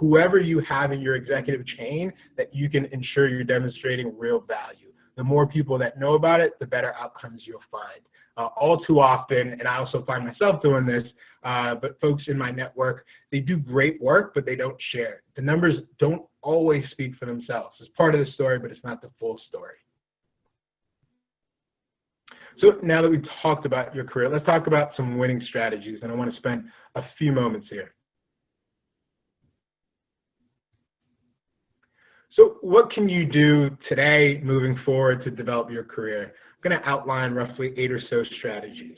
whoever you have in your executive chain that you can ensure you're demonstrating real value. The more people that know about it, the better outcomes you'll find. All too often, and I also find myself doing this, but folks in my network, they do great work, but they don't share it. The numbers don't always speak for themselves. It's part of the story, but it's not the full story. So now that we've talked about your career, let's talk about some winning strategies, and I want to spend a few moments here. So what can you do today moving forward to develop your career? I'm going to outline roughly 8 or so strategies.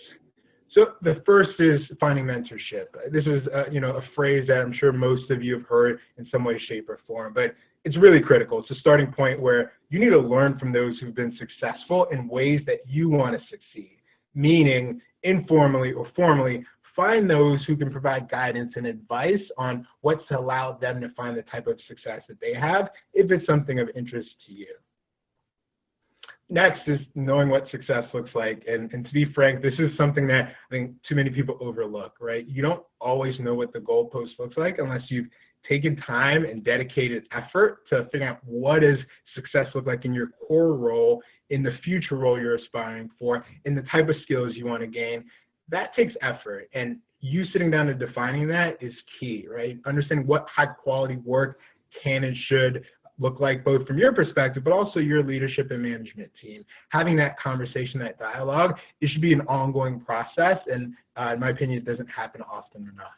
So the first is finding mentorship. This is a phrase that I'm sure most of you have heard in some way, shape, or form, but it's really critical. It's a starting point where you need to learn from those who've been successful in ways that you want to succeed, meaning informally or formally, find those who can provide guidance and advice on what's allowed them to find the type of success that they have, if it's something of interest to you. Next is knowing what success looks like. And to be frank, this is something that I think too many people overlook, right? You don't always know what the goalpost looks like unless you've taken time and dedicated effort to figure out what does success look like in your core role, in the future role you're aspiring for, in the type of skills you want to gain. That takes effort, and you sitting down and defining that is key, right? Understanding what high quality work can and should look like, both from your perspective, but also your leadership and management team. Having that conversation, that dialogue, it should be an ongoing process, and in my opinion, it doesn't happen often enough.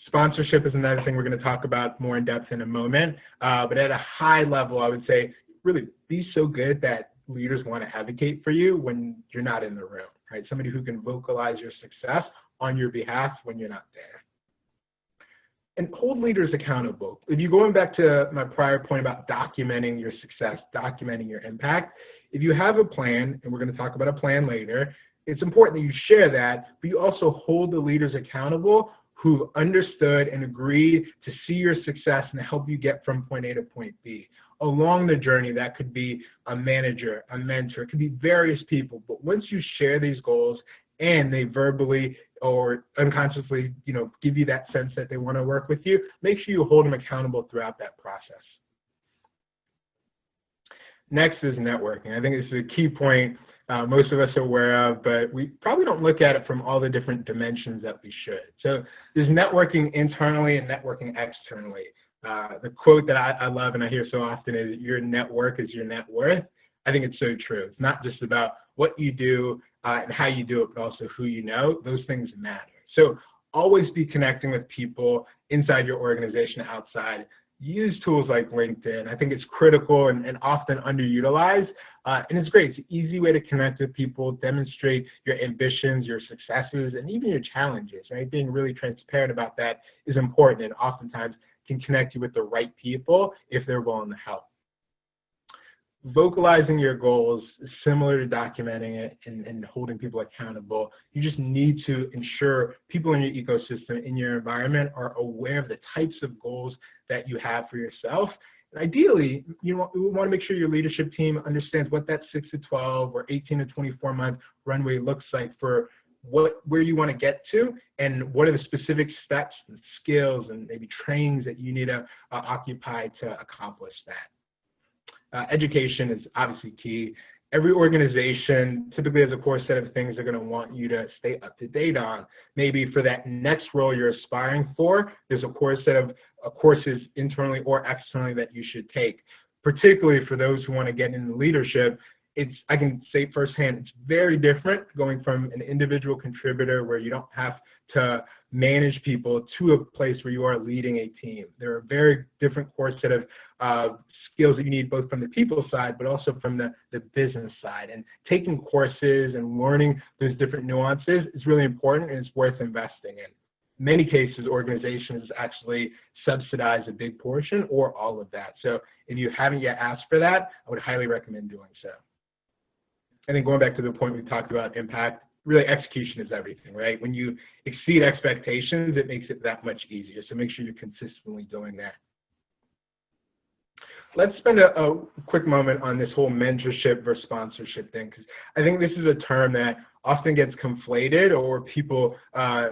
Sponsorship is another thing we're going to talk about more in depth in a moment, but at a high level, I would say really be so good that leaders want to advocate for you when you're not in the room, right? Somebody who can vocalize your success on your behalf when you're not there. And hold leaders accountable. If you're going back to my prior point about documenting your success, documenting your impact, if you have a plan, and we're going to talk about a plan later, it's important that you share that, but you also hold the leaders accountable who've understood and agreed to see your success and help you get from point A to point B. Along the journey, that could be a manager, a mentor, it could be various people, but once you share these goals and they verbally or unconsciously, give you that sense that they want to work with you, make sure you hold them accountable throughout that process. Next is networking. I think this is a key point most of us are aware of, but we probably don't look at it from all the different dimensions that we should. So there's networking internally and networking externally. The quote that I love and I hear so often is, your network is your net worth. I think it's so true. It's not just about what you do and how you do it, but also who you know. Those things matter. So always be connecting with people inside your organization, outside. Use tools like LinkedIn. I think it's critical and often underutilized. And it's great. It's an easy way to connect with people, demonstrate your ambitions, your successes, and even your challenges, right? Being really transparent about that is important, and oftentimes can connect you with the right people if they're willing to help. Vocalizing your goals is similar to documenting it and holding people accountable. You just need to ensure people in your ecosystem, in your environment, are aware of the types of goals that you have for yourself. And ideally, you want to make sure your leadership team understands what that 6 to 12 or 18 to 24 month runway looks like for where you want to get to, and what are the specific steps and skills and maybe trainings that you need to occupy to accomplish that. Education is obviously key. Every organization typically has a core set of things they're going to want you to stay up to date on. Maybe for that next role you're aspiring for, there's a core set of courses internally or externally that you should take. Particularly for those who want to get into leadership, I can say firsthand, it's very different going from an individual contributor where you don't have to manage people to a place where you are leading a team. There are very different core set of skills that you need, both from the people side, but also from the business side. And taking courses and learning those different nuances is really important, and it's worth investing in. In many cases, organizations actually subsidize a big portion or all of that. So if you haven't yet asked for that, I would highly recommend doing so. And then going back to the point we talked about impact, really execution is everything, right? When you exceed expectations, it makes it that much easier. So make sure you're consistently doing that. Let's spend a quick moment on this whole mentorship versus sponsorship thing, because I think this is a term that often gets conflated or people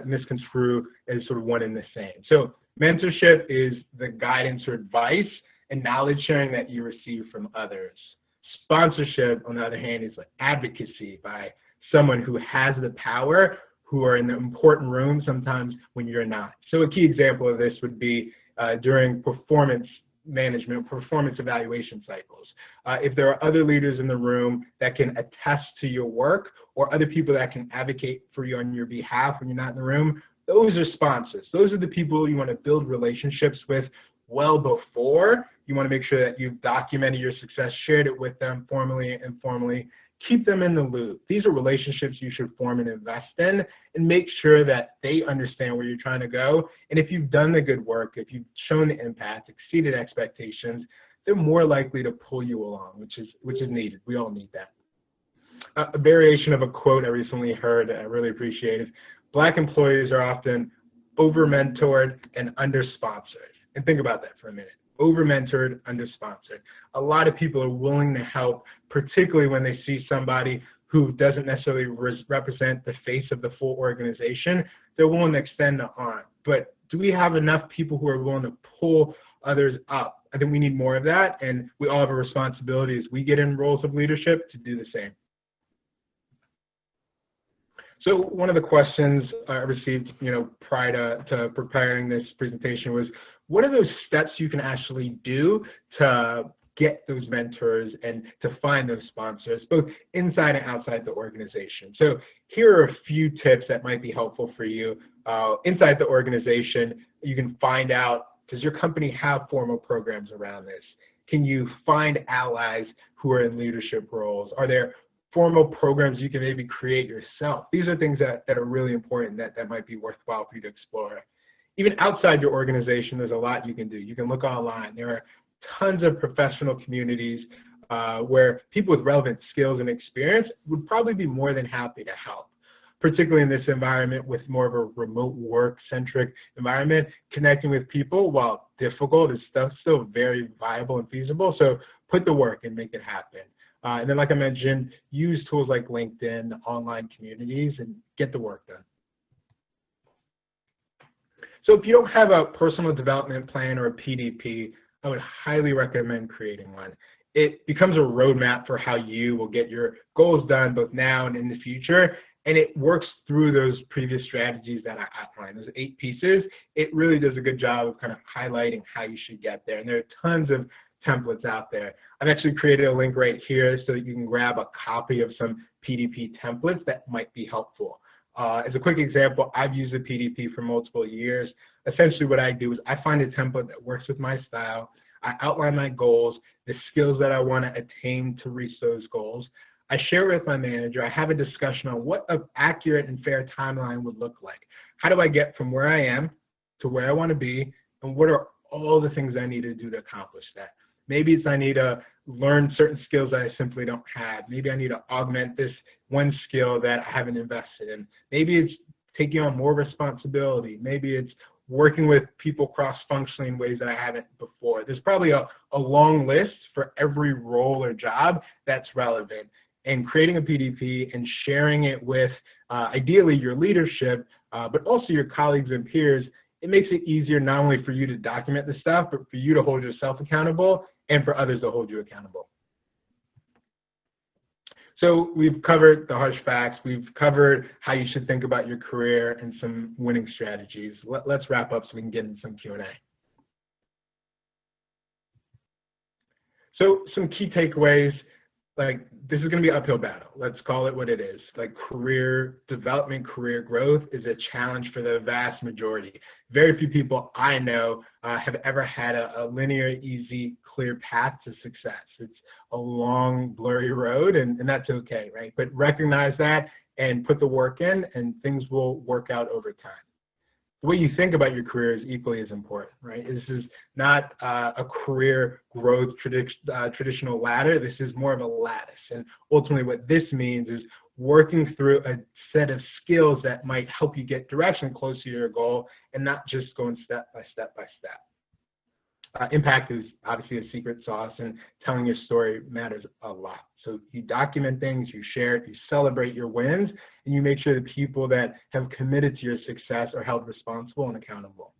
misconstrue as sort of one and the same. So Mentorship is the guidance or advice and knowledge sharing that you receive from others. Sponsorship, on the other hand, is like advocacy by someone who has the power, who are in the important room sometimes when you're not. So a key example of this would be during performance management, performance evaluation cycles. If there are other leaders in the room that can attest to your work, or other people that can advocate for you on your behalf when you're not in the room, those are sponsors. Those are the people you want to build relationships with well before. You want to make sure that you've documented your success, shared it with them formally and informally. Keep them in the loop. These are relationships you should form and invest in, and make sure that they understand where you're trying to go. And if you've done the good work, if you've shown the impact, exceeded expectations, they're more likely to pull you along, which is needed. We all need that. A variation of a quote I recently heard, I really appreciate, is Black employees are often over-mentored and under-sponsored. And think about that for a minute. Over-mentored, under-sponsored. A lot of people are willing to help, particularly when they see somebody who doesn't necessarily represent the face of the full organization. They're willing to extend the arm. But do we have enough people who are willing to pull others up? I think we need more of that, and we all have a responsibility as we get in roles of leadership to do the same. So one of the questions I received, prior to preparing this presentation was, what are those steps you can actually do to get those mentors and to find those sponsors, both inside and outside the organization? So here are a few tips that might be helpful for you. Inside the organization, you can find out, does your company have formal programs around this? Can you find allies who are in leadership roles? Are there formal programs you can maybe create yourself? These are things that are really important that might be worthwhile for you to explore. Even outside your organization, there's a lot you can do. You can look online. There are tons of professional communities where people with relevant skills and experience would probably be more than happy to help. Particularly in this environment with more of a remote work-centric environment, connecting with people, while difficult, is still very viable and feasible. So put the work and make it happen. And then, like I mentioned, use tools like LinkedIn, online communities, and get the work done. So if you don't have a personal development plan or a PDP, I would highly recommend creating one. It becomes a roadmap for how you will get your goals done both now and in the future. And it works through those previous strategies that I outlined, those 8 pieces. It really does a good job of kind of highlighting how you should get there. And there are tons of templates out there. I've actually created a link right here so that you can grab a copy of some PDP templates that might be helpful. As a quick example, I've used the PDP for multiple years. Essentially what I do is I find a template that works with my style. I outline my goals, the skills that I want to attain to reach those goals. I share it with my manager. I have a discussion on what an accurate and fair timeline would look like. How do I get from where I am to where I want to be, and what are all the things I need to do to accomplish that? Maybe it's I need to learn certain skills that I simply don't have. Maybe I need to augment this one skill that I haven't invested in. Maybe it's taking on more responsibility. Maybe it's working with people cross-functionally in ways that I haven't before. There's probably a long list for every role or job that's relevant. And creating a PDP and sharing it with ideally your leadership, but also your colleagues and peers, it makes it easier not only for you to document the stuff, but for you to hold yourself accountable and for others to hold you accountable. So we've covered the harsh facts. We've covered how you should think about your career and some winning strategies. Let's wrap up so we can get into some Q&A. So some key takeaways. Like, this is going to be an uphill battle. Let's call it what it is. Like, career development, career growth is a challenge for the vast majority. Very few people I know have ever had a linear, easy, clear path to success. It's a long, blurry road, and that's okay, right? But recognize that and put the work in, and things will work out over time. The way you think about your career is equally as important, right? This is not a career growth traditional ladder. This is more of a lattice. And ultimately what this means is working through a set of skills that might help you get direction closer to your goal and not just going step by step by step. Impact is obviously a secret sauce, and telling your story matters a lot. So you document things, you share it, you celebrate your wins, and you make sure the people that have committed to your success are held responsible and accountable.